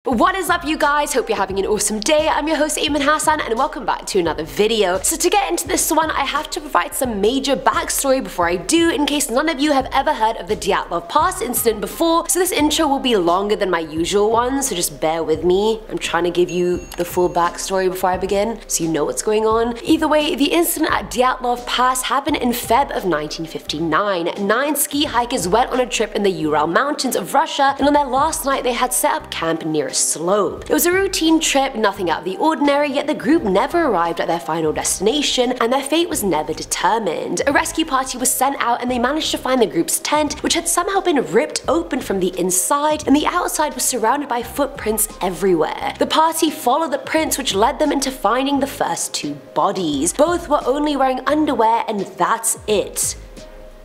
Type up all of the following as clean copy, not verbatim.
What is up, you guys? Hope you're having an awesome day. I'm your host Ayman Hassan and welcome back to another video. So to get into this one, I have to provide some major backstory before I do, in case none of you have ever heard of the Dyatlov Pass incident before. So this intro will be longer than my usual one, so just bear with me. I'm trying to give you the full backstory before I begin, so you know what's going on. Either way, the incident at Dyatlov Pass happened in Feb of 1959. 9 ski hikers went on a trip in the Ural Mountains of Russia, and on their last night they had set up camp near a slope. It was a routine trip, nothing out of the ordinary, yet the group never arrived at their final destination and their fate was never determined. A rescue party was sent out and they managed to find the group's tent, which had somehow been ripped open from the inside, and the outside was surrounded by footprints everywhere. The party followed the prints, which led them into finding the first 2 bodies. Both were only wearing underwear and that's it.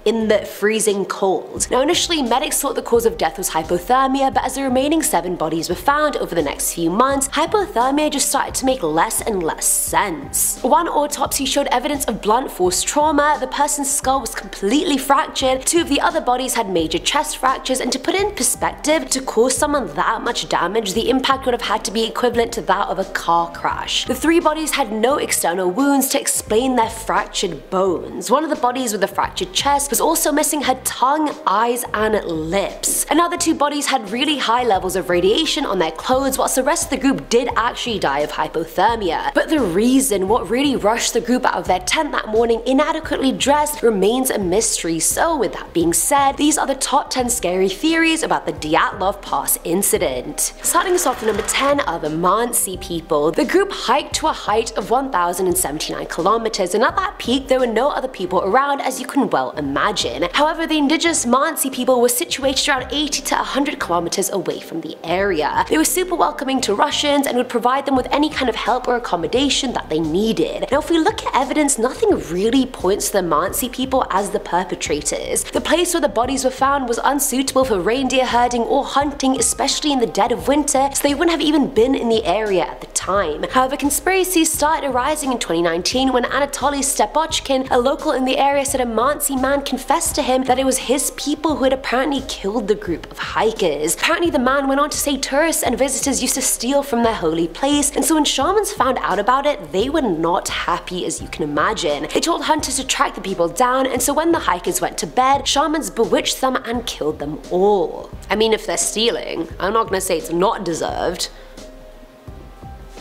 In the freezing cold. Now initially medics thought the cause of death was hypothermia, but as the remaining 7 bodies were found over the next few months, hypothermia just started to make less and less sense. One autopsy showed evidence of blunt force trauma, the person's skull was completely fractured, 2 of the other bodies had major chest fractures, and to put it in perspective, to cause someone that much damage, the impact would have had to be equivalent to that of a car crash. The 3 bodies had no external wounds to explain their fractured bones. One of the bodies with a fractured chest was also missing her tongue, eyes, and lips. Another 2 bodies had really high levels of radiation on their clothes, whilst the rest of the group did actually die of hypothermia. But the reason what really rushed the group out of their tent that morning inadequately dressed remains a mystery. So with that being said, these are the top 10 scary theories about the Dyatlov Pass incident. Starting us off at number 10 are the MANSI people. The group hiked to a height of 1,079 kilometers, and at that peak there were no other people around, as you can well imagine. However, the indigenous MANSI people were situated around 80 to 100 kilometers away from the area. They were super welcoming to Russians and would provide them with any kind of help or accommodation that they needed. Now if we look at evidence, nothing really points to the MANSI people as the perpetrators. The place where the bodies were found was unsuitable for reindeer herding or hunting, especially in the dead of winter, so they wouldn't have even been in the area at the time. However, conspiracies started arising in 2019 when Anatoly Stepochkin, a local in the area, said a MANSI man confessed to him that it was his people who had apparently killed the group of hikers. Apparently the man went on to say tourists and visitors used to steal from their holy place, and so when shamans found out about it, they were not happy, as you can imagine. They told hunters to track the people down, and so when the hikers went to bed, shamans bewitched them and killed them all. I mean, if they're stealing, I'm not gonna say it's not deserved.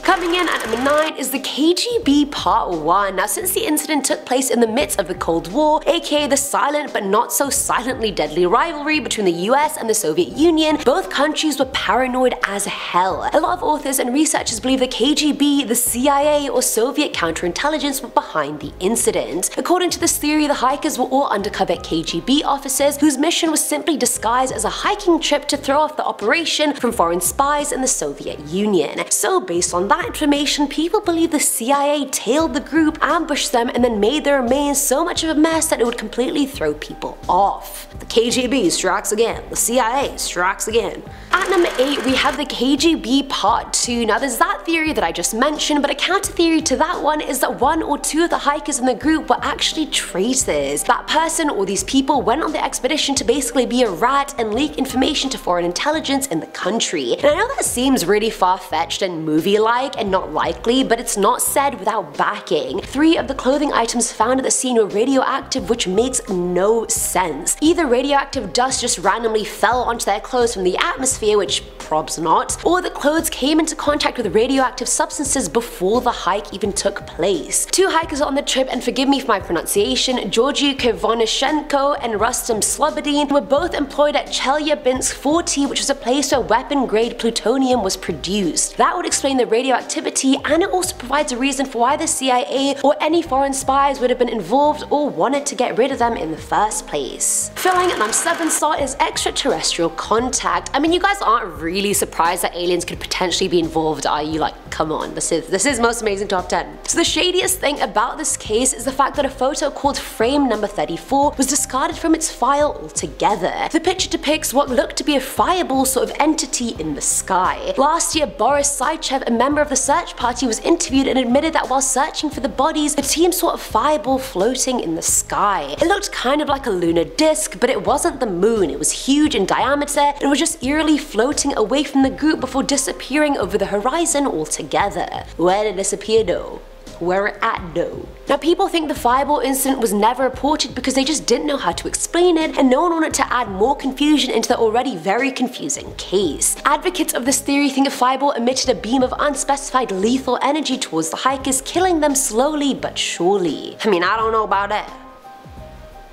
Coming in at number 9 is the KGB Part 1. Now since the incident took place in the midst of the Cold War, aka the silent but not so silently deadly rivalry between the US and the Soviet Union, both countries were paranoid as hell. A lot of authors and researchers believe the KGB, the CIA, or Soviet counterintelligence were behind the incident. According to this theory, the hikers were all undercover KGB officers whose mission was simply disguised as a hiking trip to throw off the operation from foreign spies in the Soviet Union. So based on that information, people believe the CIA tailed the group, ambushed them, and then made their remains so much of a mess that it would completely throw people off. The KGB strikes again. The CIA strikes again. At number 8, we have the KGB Part 2. Now there's that theory that I just mentioned, but a counter theory to that one is that 1 or 2 of the hikers in the group were actually traitors. That person or these people went on the expedition to basically be a rat and leak information to foreign intelligence in the country. And I know that seems really far-fetched and movie-like and not likely, but it's not said without backing. 3 of the clothing items found at the scene were radioactive, which makes no sense. Either radioactive dust just randomly fell onto their clothes from the atmosphere, which probs not, or the clothes came into contact with radioactive substances before the hike even took place. 2 hikers on the trip, and forgive me for my pronunciation, Georgy Krivonyshenko and Rustam Slobodin, were both employed at Chelyabinsk 40, which was a place where weapon-grade plutonium was produced. That would explain the radioactivity, and it also provides a reason for why the CIA or any foreign spies would have been involved or wanted to get rid of them in the first place. Filling at number 7 slot is extraterrestrial contact. I mean, you guys aren't really surprised that aliens could potentially be involved, are you? Like, come on, this is most amazing top 10. So the shadiest thing about this case is the fact that a photo called frame number 34 was discarded from its file altogether. The picture depicts what looked to be a fireball sort of entity in the sky. Last year, Boris Saichev, a member of the search party was interviewed and admitted that while searching for the bodies, the team saw a fireball floating in the sky. It looked kind of like a lunar disc, but it wasn't the moon. It was huge in diameter and was just eerily floating away from the group before disappearing over the horizon altogether. Where did it disappear though? Where it at though? Now people think the fireball incident was never reported because they just didn't know how to explain it, and no one wanted to add more confusion into the already very confusing case. Advocates of this theory think a fireball emitted a beam of unspecified lethal energy towards the hikers, killing them slowly but surely. I mean, I don't know about that.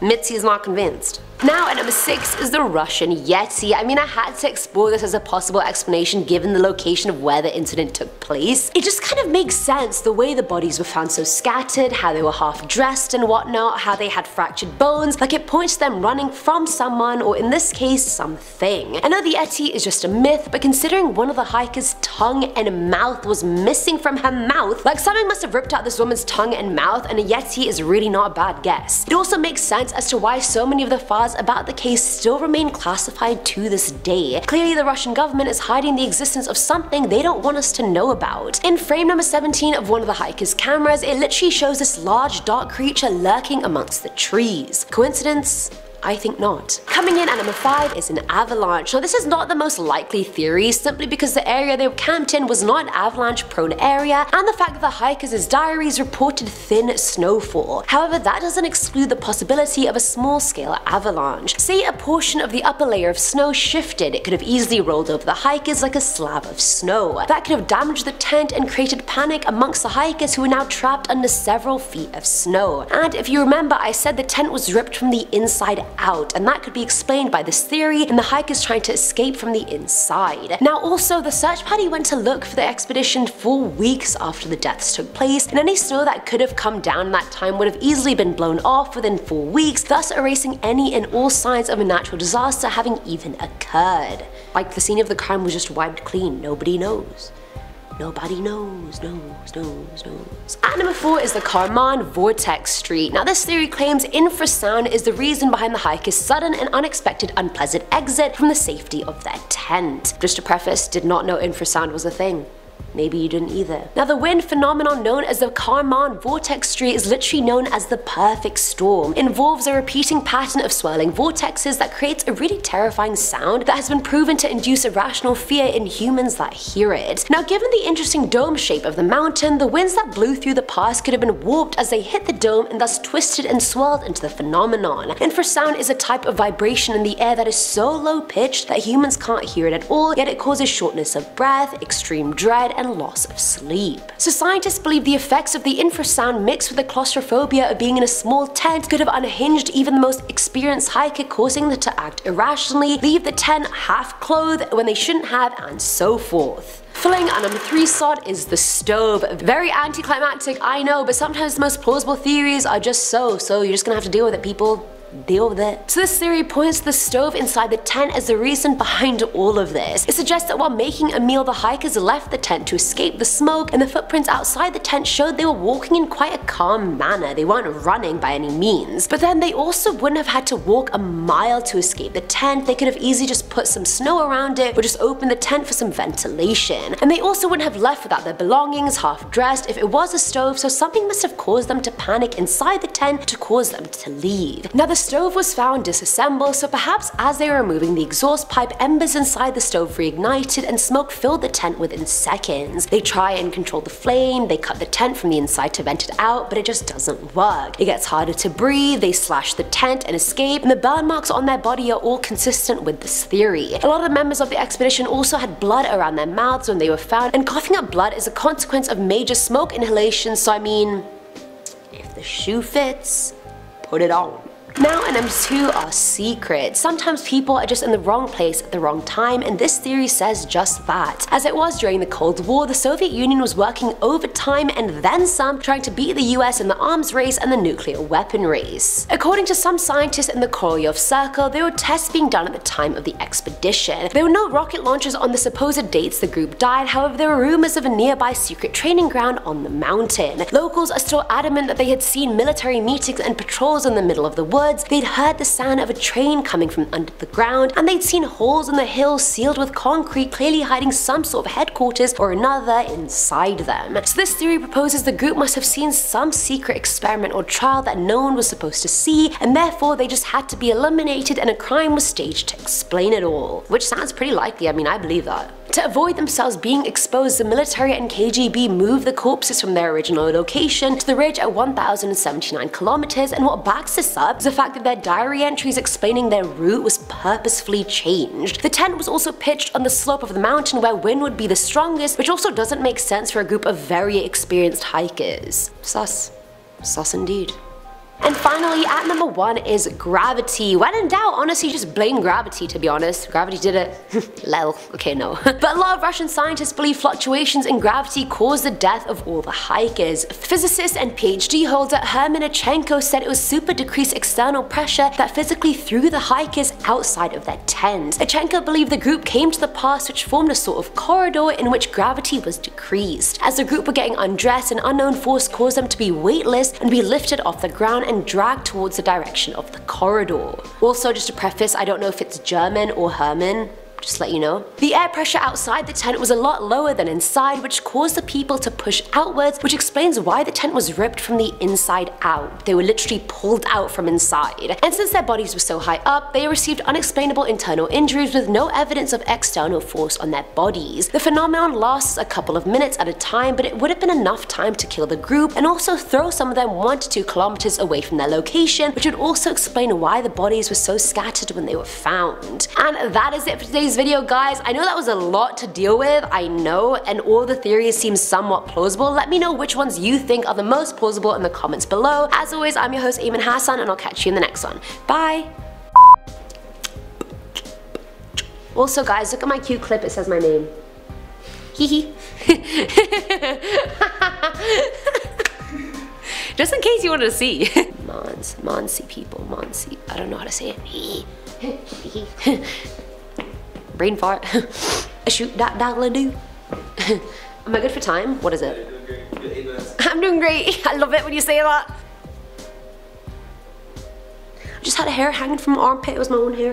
Mitzi is not convinced. Now at number 6 is the Russian Yeti. I mean, I had to explore this as a possible explanation given the location of where the incident took place. It just kind of makes sense the way the bodies were found so scattered, how they were half dressed and whatnot, how they had fractured bones, like it points to them running from someone, or in this case, something. I know the Yeti is just a myth, but considering one of the hikers' tongue and mouth was missing from her mouth, like something must have ripped out this woman's tongue and mouth, and a Yeti is really not a bad guess. It also makes sense as to why so many of the files about the case still remain classified to this day. Clearly the Russian government is hiding the existence of something they don't want us to know about. In frame number 17 of one of the hikers' cameras, it literally shows this large dark creature lurking amongst the trees. Coincidence? I think not. Coming in at number 5 is an avalanche. Now this is not the most likely theory, simply because the area they were camped in was not an avalanche prone area, and the fact that the hikers' diaries reported thin snowfall. However, that doesn't exclude the possibility of a small scale avalanche. Say a portion of the upper layer of snow shifted, it could have easily rolled over the hikers like a slab of snow. That could have damaged the tent and created panic amongst the hikers who were now trapped under several feet of snow. And if you remember, I said the tent was ripped from the inside out, and that could be explained by this theory and the hikers trying to escape from the inside. Now also, the search party went to look for the expedition 4 weeks after the deaths took place, and any snow that could have come down in that time would have easily been blown off within 4 weeks, thus erasing any and all signs of a natural disaster having even occurred. Like the scene of the crime was just wiped clean, nobody knows. Nobody knows. At number 4 is the KARMAN vortex street. Now this theory claims infrasound is the reason behind the hikers' sudden and unexpected unpleasant exit from the safety of their tent. Just to preface, did not know infrasound was a thing. Maybe you didn't either. Now the wind phenomenon known as the KARMAN vortex street is literally known as the perfect storm. It involves a repeating pattern of swirling vortexes that creates a really terrifying sound that has been proven to induce irrational fear in humans that hear it. Now given the interesting dome shape of the mountain, the winds that blew through the pass could have been warped as they hit the dome and thus twisted and swirled into the phenomenon. Infrasound is a type of vibration in the air that is so low pitched that humans can't hear it at all, yet it causes shortness of breath, extreme dread, and loss of sleep. So scientists believe the effects of the infrasound mixed with the claustrophobia of being in a small tent could have unhinged even the most experienced hiker, causing them to act irrationally, leave the tent half clothed when they shouldn't have, and so forth. Filling at number 3 slot is the stove. Very anticlimactic, I know, but sometimes the most plausible theories are just so you're just gonna have to deal with it, people. Deal with it. So this theory points to the stove inside the tent as the reason behind all of this. It suggests that while making a meal, the hikers left the tent to escape the smoke, and the footprints outside the tent showed they were walking in quite a calm manner. They weren't running by any means. But then they also wouldn't have had to walk a mile to escape the tent. They could have easily just put some snow around it or just opened the tent for some ventilation. And they also wouldn't have left without their belongings, half dressed, if it was a stove, so something must have caused them to panic inside the tent to cause them to leave. Now the stove was found disassembled, so perhaps as they were removing the exhaust pipe, embers inside the stove reignited and smoke filled the tent within seconds. They try and control the flame, they cut the tent from the inside to vent it out, but it just doesn't work. It gets harder to breathe, they slash the tent and escape, and the burn marks on their body are all consistent with this theory. A lot of the members of the expedition also had blood around their mouths when they were found, and coughing up blood is a consequence of major smoke inhalation, so I mean, if the shoe fits, put it on. Now at number 2 are secrets. Sometimes people are just in the wrong place at the wrong time, and this theory says just that. As it was during the Cold War, the Soviet Union was working overtime and then some, trying to beat the US in the arms race and the nuclear weapon race. According to some scientists in the Korolev Circle, there were tests being done at the time of the expedition. There were no rocket launches on the supposed dates the group died, however there were rumors of a nearby secret training ground on the mountain. Locals are still adamant that they had seen military meetings and patrols in the middle of the woods, woods, they'd heard the sound of a train coming from under the ground, and they'd seen holes in the hills sealed with concrete, clearly hiding some sort of headquarters or another inside them. So this theory proposes the group must have seen some secret experiment or trial that no one was supposed to see, and therefore they just had to be eliminated and a crime was staged to explain it all. Which sounds pretty likely, I mean, I believe that. To avoid themselves being exposed, the military and KGB moved the corpses from their original location to the ridge at 1,079 kilometers, and what backs this up is the fact that their diary entries explaining their route was purposefully changed. The tent was also pitched on the slope of the mountain where wind would be the strongest, which also doesn't make sense for a group of very experienced hikers. Sus. Sus indeed. And finally, at number 1 is gravity. When in doubt, honestly, just blame gravity, to be honest. Gravity did it. Lel. Okay, no. But a lot of Russian scientists believe fluctuations in gravity caused the death of all the hikers. Physicist and PhD holder Hermanachenko said it was super decreased external pressure that physically threw the hikers outside of their tent. Achenko believed the group came to the pass, which formed a sort of corridor in which gravity was decreased. As the group were getting undressed, an unknown force caused them to be weightless and be lifted off the ground and dragged towards the direction of the corridor. Also, just to preface, I don't know if it's German or Herman, just to let you know. The air pressure outside the tent was a lot lower than inside, which caused the people to push outwards, which explains why the tent was ripped from the inside out. They were literally pulled out from inside. And since their bodies were so high up, they received unexplainable internal injuries with no evidence of external force on their bodies. The phenomenon lasts a couple of minutes at a time, but it would have been enough time to kill the group and also throw some of them 1 to 2 kilometers away from their location, which would also explain why the bodies were so scattered when they were found. And that is it for today's video, guys. I know that was a lot to deal with, I know, and all the theories seem somewhat plausible. Let me know which ones you think are the most plausible in the comments below. As always, I'm your host Eamon Hassan, and I'll catch you in the next one. Bye! Also guys, look at my cute clip, it says my name. Hehe. Just in case you wanted to see. MANSI people, MANSI. I don't know how to say it. Brain fart. Shoot that do. Am I good for time? What is it? You're doing great. I'm doing great. I love it when you say that. I just had a hair hanging from my armpit. It was my own hair.